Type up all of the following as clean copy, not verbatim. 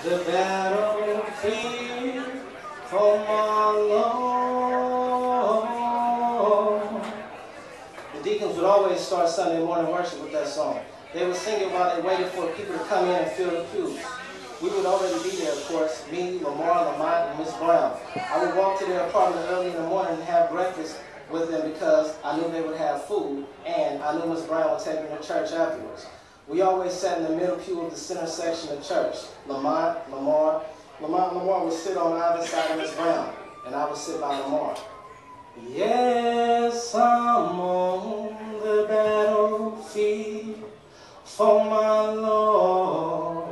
the battlefield for my Lord. The deacons would always start Sunday morning worship with that song. They would sing it while they waited for people to come in and fill the pews. We would already be there, of course, me, Lamar, Lamont, and Miss Brown. I would walk to their apartment early in the morning and have breakfast with them because I knew they would have food, and I knew Miss Brown would take me to church afterwards. We always sat in the middle pew of the center section of church. Lamont, Lamar would sit on either side of Miss Brown, and I would sit by Lamar. Yes, I'm on the battlefield for my Lord.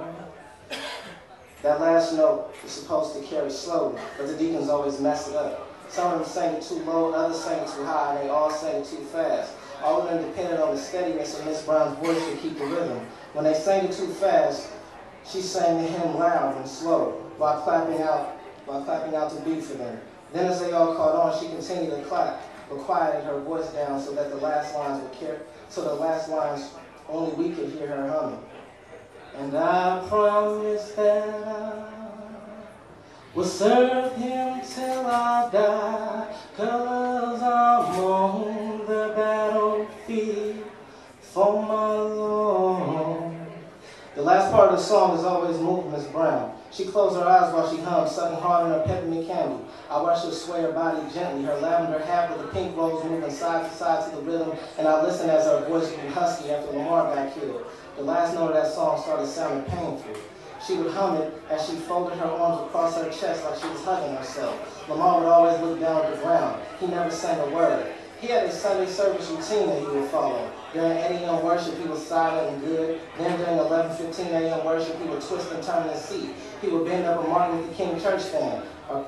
That last note is supposed to carry slowly, but the deacons always mess it up. Some of them sang it too low, others sang it too high, and they all sang it too fast. All of them depended on the steadiness of Miss Brown's voice to keep the rhythm. When they sang it too fast, she sang the hymn loud and slow, while clapping out the beat for them. Then as they all caught on, she continued to clap, but quieted her voice down so that the last lines only we could hear her humming. And I promise that I will serve him till I die, 'cause I'm on the battlefield for my Lord. The last part of the song is always moving Miss Brown. She closed her eyes while she hummed, sucking hard on her peppermint candy. I watched her sway her body gently, her lavender hat with the pink rose moving side to side to the rhythm, and I listened as her voice grew husky after Lamar got killed. The last note of that song started sounding painful. She would hum it as she folded her arms across her chest like she was hugging herself. Lamar would always look down at the ground. He never sang a word. He had a Sunday service routine that he would follow. During 8 a.m. worship, he was silent and good. Then during 11:15 a.m. worship, he would twist and turn in his seat. He would bend up a Martin Luther King church fan, or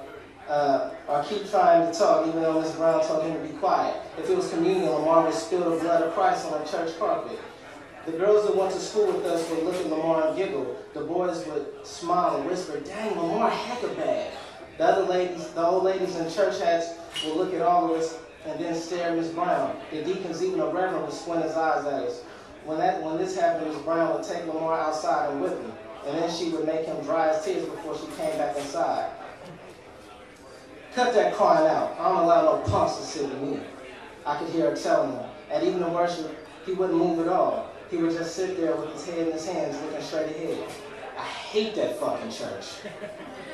keep trying to talk even though Miss Brown told him to be quiet. If it was communion, Lamar would spill the blood of Christ on the church carpet. The girls that went to school with us would look at Lamar and giggle. The boys would smile and whisper, "Dang, Lamar, hecka bad." The old ladies in church hats would look at all of us and then stare at Miss Brown. The deacons, even a reverend, would squint his eyes at us. When this happened, Miss Brown would take Lamar outside and whip him, and then she would make him dry his tears before she came back inside. "Cut that crying out. I don't allow no punks to sit with me," I could hear her telling him. At even the worship, he wouldn't move at all. He would just sit there with his head in his hands, looking straight ahead. "I hate that fucking church,"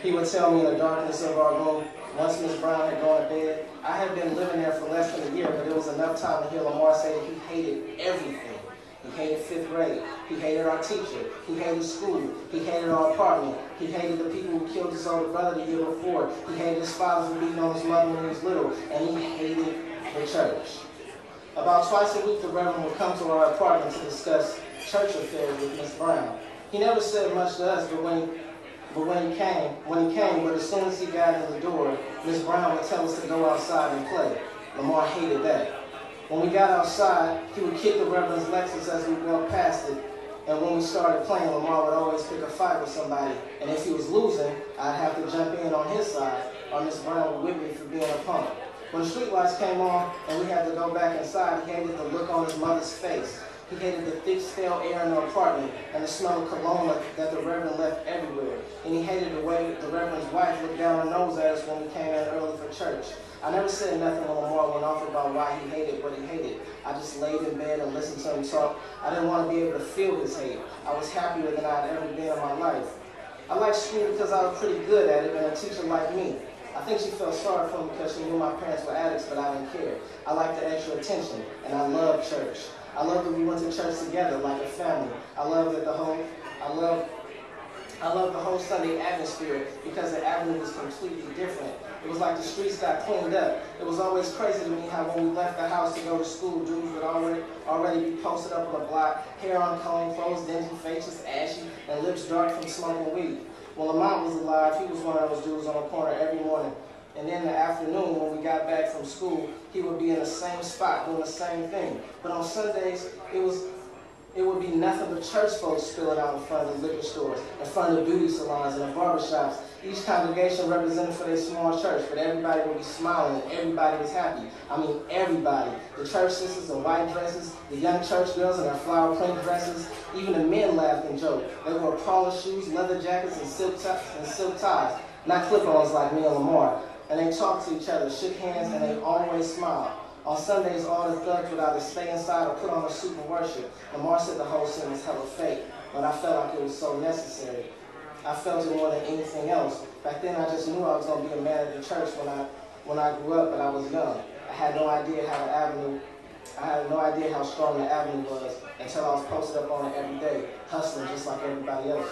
he would tell me in the darkness of our room once Miss Brown had gone to bed. I had been living there for less than a year, but it was enough time to hear Lamar say that he hated everything. He hated 5th grade. He hated our teacher. He hated school. He hated our apartment. He hated the people who killed his older brother the year before. He hated his father for beating on his mother when he was little. And he hated the church. About twice a week, the Reverend would come to our apartment to discuss church affairs with Miss Brown. He never said much to us, but when he came, as soon as he got in the door, Miss Brown would tell us to go outside and play. Lamar hated that. When we got outside, he would kick the Reverend's Lexus as we walked past it, and when we started playing, Lamar would always pick a fight with somebody, and if he was losing, I'd have to jump in on his side, or Miss Brown would whip me for being a punk. When the streetlights came on and we had to go back inside, he hated the look on his mother's face. He hated the thick, stale air in the apartment and the smell of cologne that the Reverend left everywhere. And he hated the way the Reverend's wife looked down her nose at us when we came in early for church. I never said nothing when Lamar went off about why he hated what he hated. I just laid in bed and listened to him talk. I didn't want to be able to feel his hate. I was happier than I'd ever been in my life. I liked school because I was pretty good at it, and a teacher like me. I think she felt sorry for me because she knew my parents were addicts, but I didn't care. I liked the extra attention, and I loved church. I loved that we went to church together like a family. I loved the whole Sunday atmosphere because the avenue was completely different. It was like the streets got cleaned up. It was always crazy to me how when we left the house to go to school, dudes would already be posted up on the block, hair uncombed, clothes dingy, faces ashy, and lips dark from smoking weed. When Lamont was alive, he was one of those dudes on the corner every morning. And then in the afternoon, when we got back from school, he would be in the same spot doing the same thing. But on Sundays, it was it would be nothing but church folks spilling out in front of the liquor stores, in front of the beauty salons and the barbershops. Each congregation represented for their small church, but everybody would be smiling and everybody was happy. I mean, everybody. The church sisters in white dresses, the young church girls in their flower print dresses, even the men laughed and joked. They wore Paula shoes, leather jackets, and silk ties, not clip-ons like me and Lamar. And they talked to each other, shook hands, and they always smiled. On Sundays, all the thugs would either stay inside or put on a suit and worship. Lamar said the whole scene was hella fake, but I felt like it was so necessary. I felt it more than anything else. Back then, I just knew I was going to be a man at the church when I grew up, but I was young. I had no idea how strong the avenue was until I was posted up on it every day, hustling just like everybody else.